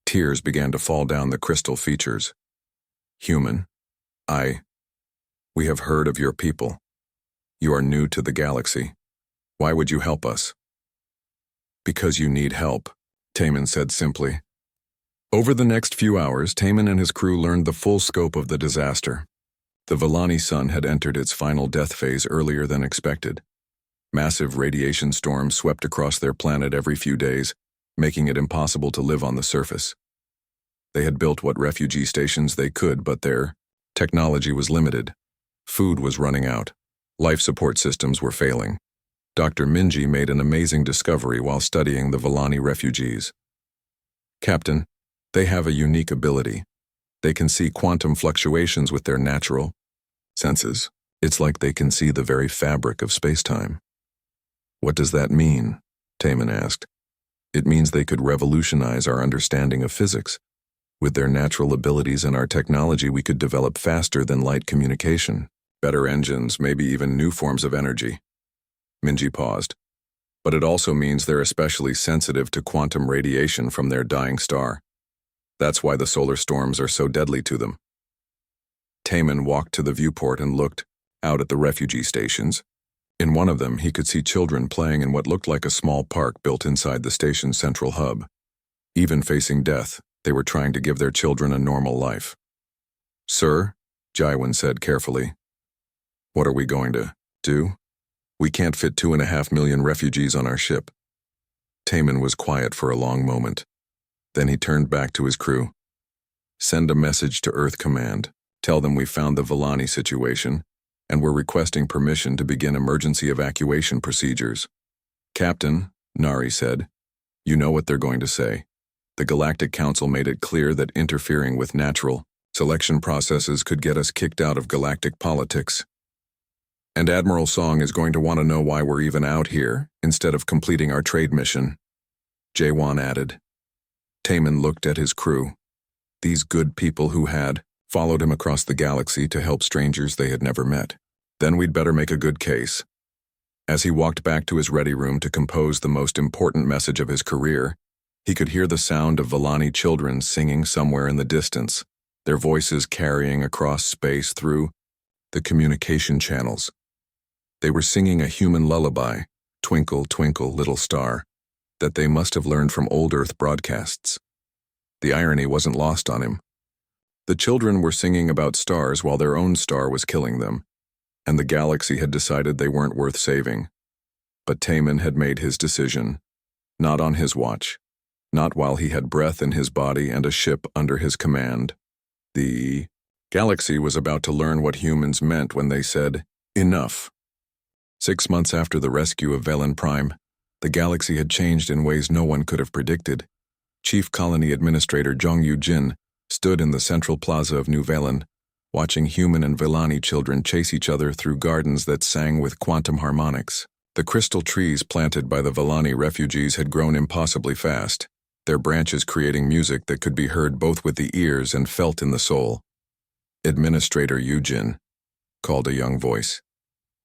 tears began to fall down the crystal features. Human, we have heard of your people. You are new to the galaxy. Why would you help us? Because you need help, Taemin said simply. Over the next few hours, Taemin and his crew learned the full scope of the disaster. The Villani sun had entered its final death phase earlier than expected. Massive radiation storms swept across their planet every few days, making it impossible to live on the surface. They had built what refugee stations they could, but their technology was limited. Food was running out. Life support systems were failing. Dr. Minji made an amazing discovery while studying the Volani refugees. Captain, they have a unique ability. They can see quantum fluctuations with their natural senses. It's like they can see the very fabric of space-time. What does that mean? Taman asked. It means they could revolutionize our understanding of physics. With their natural abilities and our technology, we could develop faster than light communication, better engines, maybe even new forms of energy. Minji paused. But it also means they're especially sensitive to quantum radiation from their dying star. That's why the solar storms are so deadly to them. Taman walked to the viewport and looked out at the refugee stations. In one of them, he could see children playing in what looked like a small park built inside the station's central hub. Even facing death, they were trying to give their children a normal life. Sir, Jaiwan said carefully, what are we going to do? We can't fit 2.5 million refugees on our ship. Taman was quiet for a long moment. Then he turned back to his crew. Send a message to Earth Command. Tell them we found the Volani situation, and we're requesting permission to begin emergency evacuation procedures. Captain, Nari said, you know what they're going to say. The Galactic Council made it clear that interfering with natural selection processes could get us kicked out of galactic politics. And Admiral Song is going to want to know why we're even out here, instead of completing our trade mission. Jaewon added. Taman looked at his crew. These good people who had followed him across the galaxy to help strangers they had never met. Then we'd better make a good case. As he walked back to his ready room to compose the most important message of his career, he could hear the sound of Volani children singing somewhere in the distance, their voices carrying across space through the communication channels. They were singing a human lullaby, Twinkle, Twinkle, Little Star, that they must have learned from old Earth broadcasts. The irony wasn't lost on him. The children were singing about stars while their own star was killing them, and the galaxy had decided they weren't worth saving. But Taman had made his decision. Not on his watch. Not while he had breath in his body and a ship under his command. The galaxy was about to learn what humans meant when they said, enough. 6 months after the rescue of Velen Prime, the galaxy had changed in ways no one could have predicted. Chief Colony Administrator Jong Yu-jin stood in the central plaza of New Velen, watching human and Volani children chase each other through gardens that sang with quantum harmonics. The crystal trees planted by the Volani refugees had grown impossibly fast, their branches creating music that could be heard both with the ears and felt in the soul. Administrator Yu-jin, called a young voice.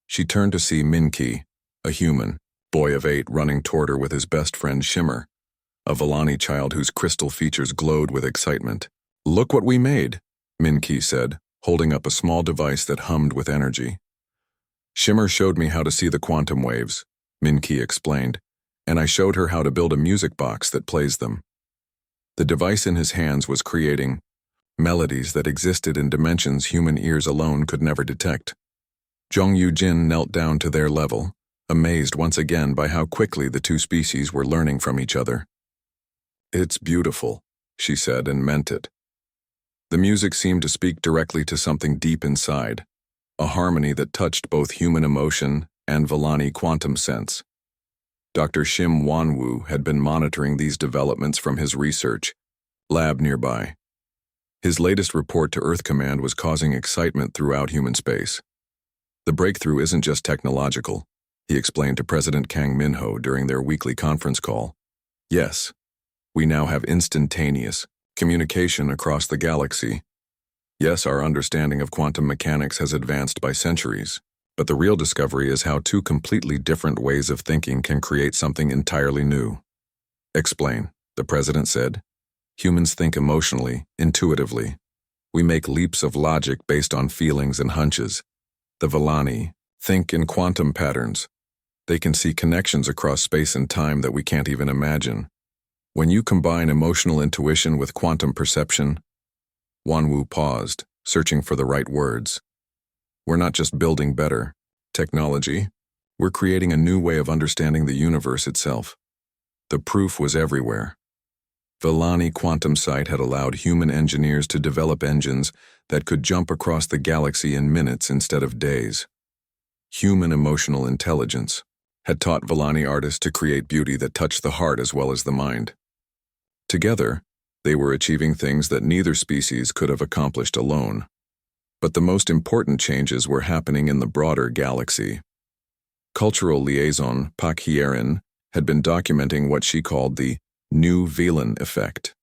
She turned to see Min-ki, a human, boy of 8 running toward her with his best friend Shimmer, a Volani child whose crystal features glowed with excitement. Look what we made, Min-ki said, holding up a small device that hummed with energy. Shimmer showed me how to see the quantum waves, Min-ki explained, and I showed her how to build a music box that plays them. The device in his hands was creating melodies that existed in dimensions human ears alone could never detect. Jong Yu-jin knelt down to their level, amazed once again by how quickly the two species were learning from each other. It's beautiful, she said, and meant it. The music seemed to speak directly to something deep inside, a harmony that touched both human emotion and Volani quantum sense. Dr. Shim Wanwoo had been monitoring these developments from his research lab nearby. His latest report to Earth Command was causing excitement throughout human space. The breakthrough isn't just technological, he explained to President Kang Min-ho during their weekly conference call. Yes, we now have instantaneous communication across the galaxy. Yes, our understanding of quantum mechanics has advanced by centuries, but the real discovery is how two completely different ways of thinking can create something entirely new. Explain, the president said. Humans think emotionally, intuitively. We make leaps of logic based on feelings and hunches. The Volani think in quantum patterns. They can see connections across space and time that we can't even imagine. When you combine emotional intuition with quantum perception, Wanwoo paused, searching for the right words. We're not just building better technology, we're creating a new way of understanding the universe itself. The proof was everywhere. Villani quantum sight had allowed human engineers to develop engines that could jump across the galaxy in minutes instead of days. Human emotional intelligence had taught Villani artists to create beauty that touched the heart as well as the mind. Together, they were achieving things that neither species could have accomplished alone. But the most important changes were happening in the broader galaxy. Cultural liaison Pak Hierin had been documenting what she called the New Villain Effect,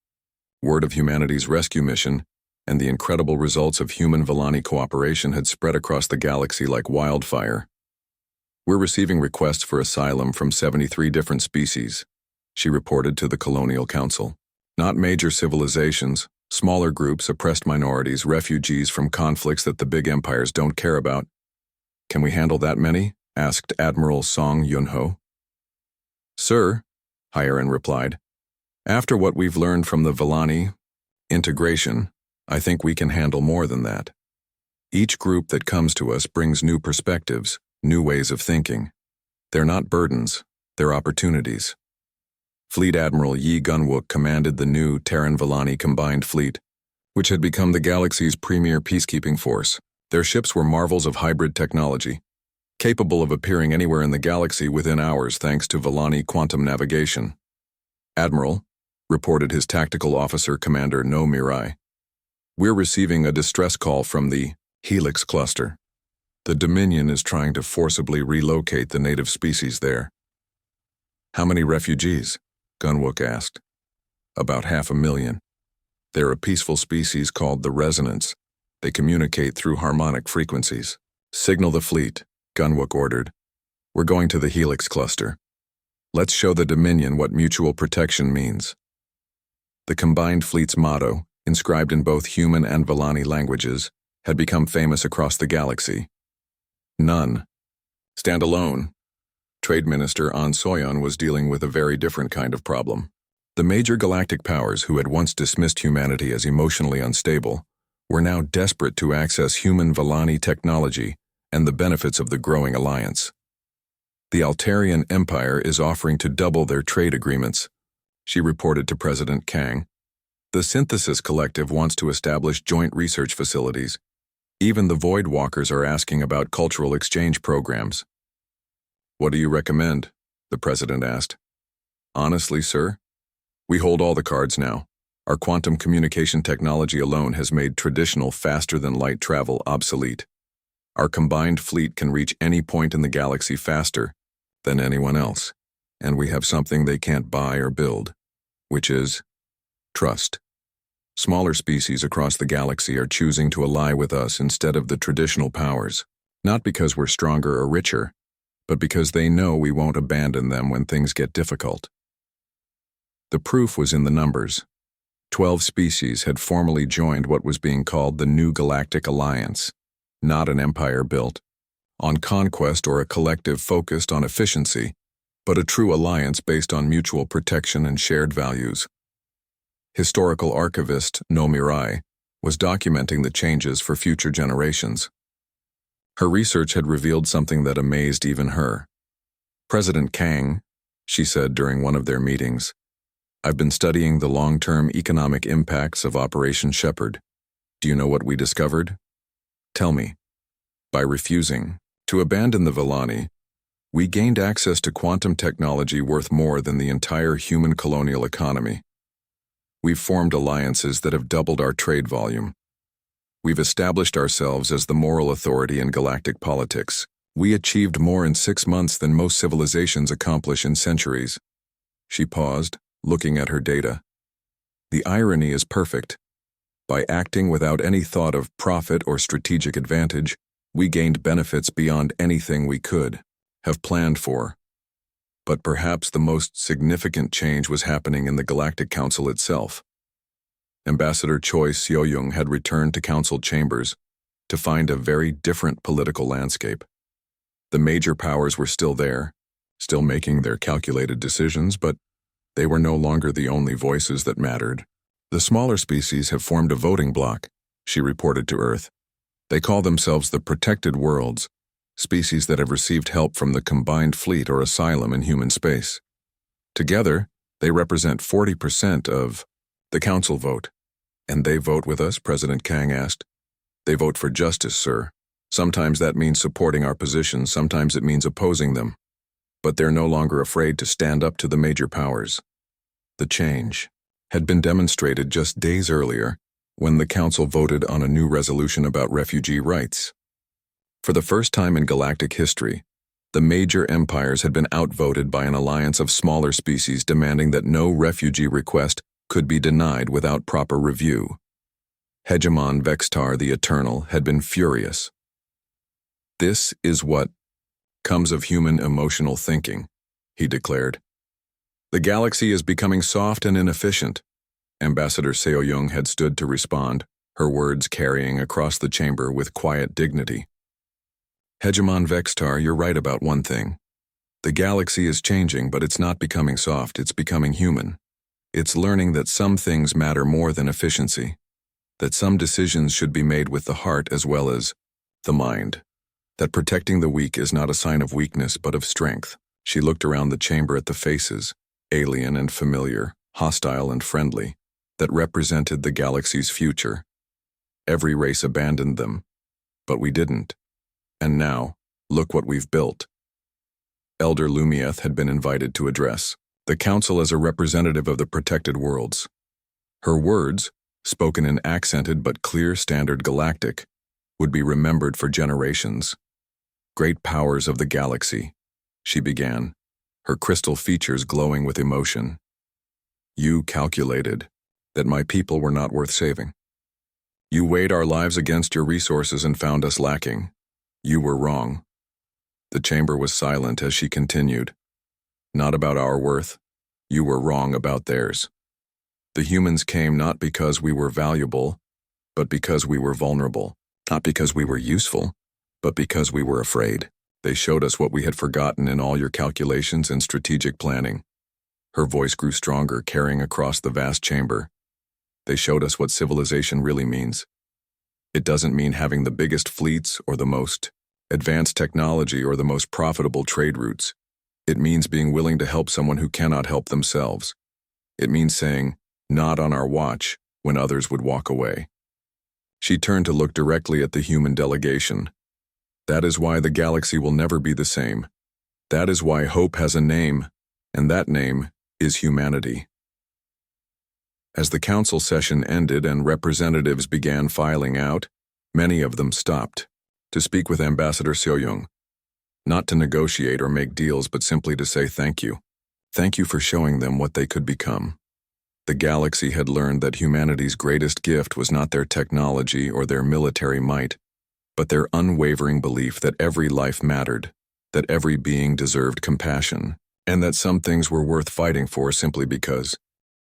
word of humanity's rescue mission, and the incredible results of human-Villani cooperation had spread across the galaxy like wildfire. We're receiving requests for asylum from 73 different species, she reported to the Colonial Council. Not major civilizations, smaller groups, oppressed minorities, refugees from conflicts that the big empires don't care about. Can we handle that many? Asked Admiral Song Yunho. Sir, Hierin replied, after what we've learned from the Villani integration, I think we can handle more than that. Each group that comes to us brings new perspectives, new ways of thinking. They're not burdens, they're opportunities. Fleet Admiral Yi Gunwook commanded the new Terran-Villani combined fleet, which had become the galaxy's premier peacekeeping force. Their ships were marvels of hybrid technology, capable of appearing anywhere in the galaxy within hours thanks to Villani quantum navigation. Admiral, reported his tactical officer commander No Mirai, we're receiving a distress call from the Helix cluster. The Dominion is trying to forcibly relocate the native species there. How many refugees? Gunwook asked. About 500,000. They're a peaceful species called the Resonance. They communicate through harmonic frequencies. Signal the fleet, Gunwook ordered. We're going to the Helix cluster. Let's show the Dominion what mutual protection means. The combined fleet's motto, inscribed in both human and Villani languages, had become famous across the galaxy. None. Stand alone. Trade Minister An Soyon was dealing with a very different kind of problem. The major galactic powers who had once dismissed humanity as emotionally unstable were now desperate to access human Villani technology and the benefits of the growing alliance. The Altarian Empire is offering to double their trade agreements, she reported to President Kang. The Synthesis Collective wants to establish joint research facilities. Even the Void Walkers are asking about cultural exchange programs. What do you recommend? The President asked. Honestly, sir, we hold all the cards now. Our quantum communication technology alone has made traditional faster-than-light travel obsolete. Our combined fleet can reach any point in the galaxy faster than anyone else, and we have something they can't buy or build, which is trust. Smaller species across the galaxy are choosing to ally with us instead of the traditional powers, not because we're stronger or richer, but because they know we won't abandon them when things get difficult. The proof was in the numbers. 12 species had formally joined what was being called the New Galactic Alliance, not an empire built on conquest or a collective focused on efficiency, but a true alliance based on mutual protection and shared values. Historical archivist No Mirai was documenting the changes for future generations. Her research had revealed something that amazed even her. President Kang, she said during one of their meetings, I've been studying the long-term economic impacts of Operation Shepherd. Do you know what we discovered? Tell me. By refusing to abandon the Villani, we gained access to quantum technology worth more than the entire human colonial economy. We've formed alliances that have doubled our trade volume. We've established ourselves as the moral authority in galactic politics. We achieved more in 6 months than most civilizations accomplish in centuries. She paused, looking at her data. The irony is perfect. By acting without any thought of profit or strategic advantage, we gained benefits beyond anything we could have planned for. But perhaps the most significant change was happening in the Galactic Council itself. Ambassador Choi Seo-young had returned to council chambers to find a very different political landscape. The major powers were still there, still making their calculated decisions, but they were no longer the only voices that mattered. The smaller species have formed a voting bloc, she reported to Earth. They call themselves the Protected Worlds, species that have received help from the combined fleet or asylum in human space. Together, They represent 40% of the council vote. And they vote with us, President Kang asked. They vote for justice, sir. Sometimes that means supporting our positions, sometimes it means opposing them. But they're no longer afraid to stand up to the major powers. The change had been demonstrated just days earlier when the council voted on a new resolution about refugee rights. For the first time in galactic history, the major empires had been outvoted by an alliance of smaller species demanding that no refugee request could be denied without proper review. Hegemon Vextar the Eternal had been furious. This is what comes of human emotional thinking, he declared. The galaxy is becoming soft and inefficient. Ambassador Seoyoung had stood to respond, her words carrying across the chamber with quiet dignity. Hegemon Vextar, you're right about one thing. The galaxy is changing, but it's not becoming soft, it's becoming human. It's learning that some things matter more than efficiency, that some decisions should be made with the heart as well as the mind, that protecting the weak is not a sign of weakness but of strength. She looked around the chamber at the faces, alien and familiar, hostile and friendly, that represented the galaxy's future. Every race abandoned them, but we didn't. And now, look what we've built. Elder Lumieth had been invited to address the council as a representative of the protected worlds. Her words, spoken in accented but clear standard galactic, would be remembered for generations. Great powers of the galaxy, she began, her crystal features glowing with emotion. You calculated that my people were not worth saving. You weighed our lives against your resources and found us lacking. You were wrong. The chamber was silent as she continued. Not about our worth. You were wrong about theirs. The humans came not because we were valuable, but because we were vulnerable. Not because we were useful, but because we were afraid. They showed us what we had forgotten in all your calculations and strategic planning. Her voice grew stronger, carrying across the vast chamber. They showed us what civilization really means. It doesn't mean having the biggest fleets or the most advanced technology or the most profitable trade routes. It means being willing to help someone who cannot help themselves. It means saying, "Not on our watch," when others would walk away. She turned to look directly at the human delegation. That is why the galaxy will never be the same. That is why hope has a name, and that name is humanity. As the council session ended and representatives began filing out, many of them stopped to speak with Ambassador Seoyoung, not to negotiate or make deals, but simply to say thank you. Thank you for showing them what they could become. The galaxy had learned that humanity's greatest gift was not their technology or their military might, but their unwavering belief that every life mattered, that every being deserved compassion, and that some things were worth fighting for simply because